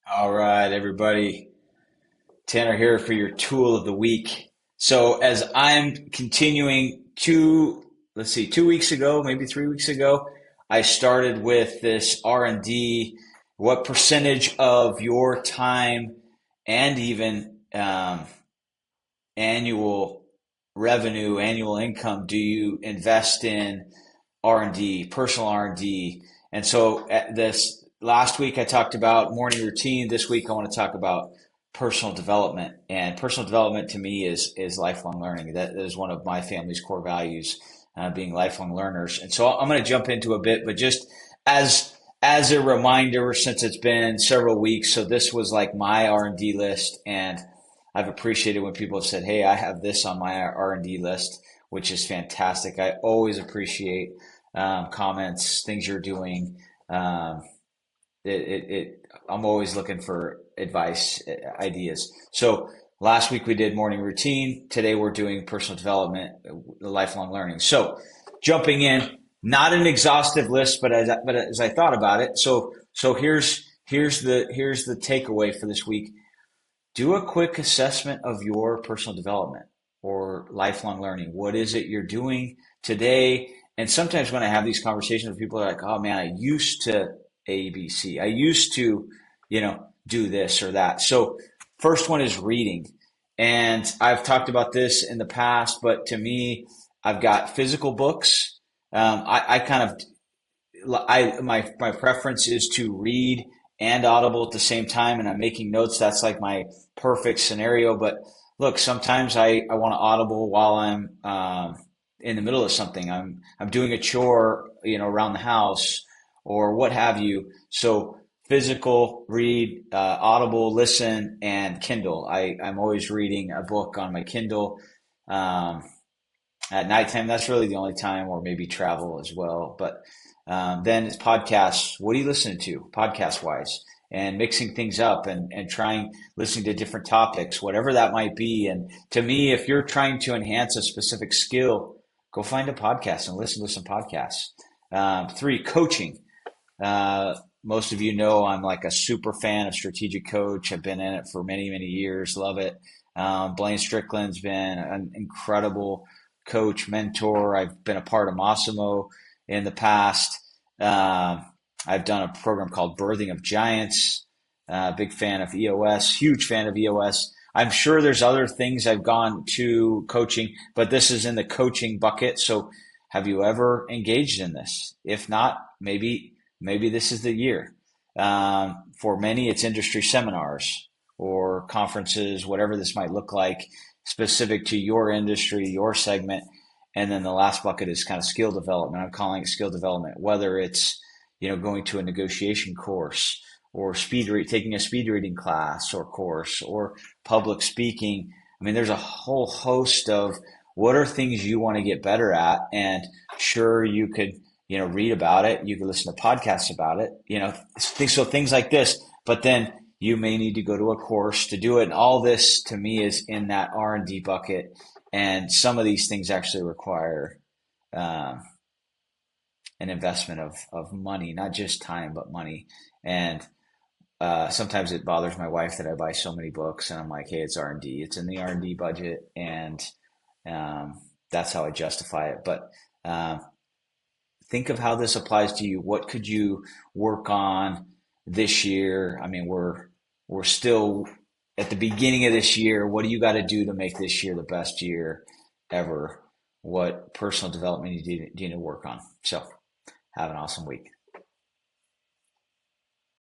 All right, everybody. Tanner here for your tool of the week. So, as I'm continuing let's see, 2 weeks ago, maybe 3 weeks ago, I started with this R&D. What percentage of your time and even annual revenue, annual income do you invest in R&D, personal R&D? And so this last week I talked about morning routine. This week I want to talk about personal development. And personal development to me is lifelong learning. That is one of my family's core values, being lifelong learners. And so I'm going to jump into a bit, but just as as a reminder, since it's been several weeks, so this was like my R&D list, and I've appreciated when people have said, "Hey, I have this on my R&D list," which is fantastic. I always appreciate comments, things you're doing. Um, I'm always looking for advice, ideas. So last week we did morning routine. Today we're doing personal development, lifelong learning. So jumping in, not an exhaustive list, but as I thought about it, so here's the takeaway for this week. Do a quick assessment of your personal development or lifelong learning. What is it you're doing today? And sometimes when I have these conversations with people, are like, "Oh man, I used to ABC. I used to, do this or that." So first one is reading. And I've talked about this in the past, but to me, I've got physical books. I kind of my preference is to read and Audible at the same time, and I'm making notes. That's like my perfect scenario. But look, sometimes I want to Audible while I'm in the middle of something. I'm doing a chore, around the house or what have you. So physical, read, Audible, listen, and Kindle. I'm always reading a book on my Kindle. Um, at nighttime. That's really the only time, or maybe travel as well. But then it's podcasts. What are you listening to, podcast wise? And mixing things up and trying listening to different topics, whatever that might be. And to me, if you're trying to enhance a specific skill, go find a podcast and listen to some podcasts. Three, coaching. Most of you know I'm like a super fan of Strategic Coach. I've been in it for many, many years. Love it. Blaine Strickland's been an incredible coach, mentor. I've been a part of Massimo in the past. Uh, I've done a program called Birthing of Giants. Big fan of EOS, huge fan of EOS. I'm sure there's other things I've gone to coaching, but this is in the coaching bucket. So have you ever engaged in this? If not, maybe this is the year. For many, it's industry seminars or conferences, whatever this might look like, specific to your industry, your segment. And then the last bucket is kind of skill development. I'm calling it skill development, whether it's, going to a negotiation course or taking a speed reading class or course or public speaking. I mean, there's a whole host of what are things you want to get better at. And sure, you could, read about it. You could listen to podcasts about it, so things like this. But then you may need to go to a course to do it. And all this to me is in that R&D bucket. And some of these things actually require um, an investment of money, not just time, but money. And sometimes it bothers my wife that I buy so many books, and I'm like, "Hey, it's R&D. It's in the R&D budget," and that's how I justify it. But um, think of how this applies to you. What could you work on this year? I mean, we're still at the beginning of this year. What do you got to do to make this year the best year ever? What personal development do you need to work on? So have an awesome week.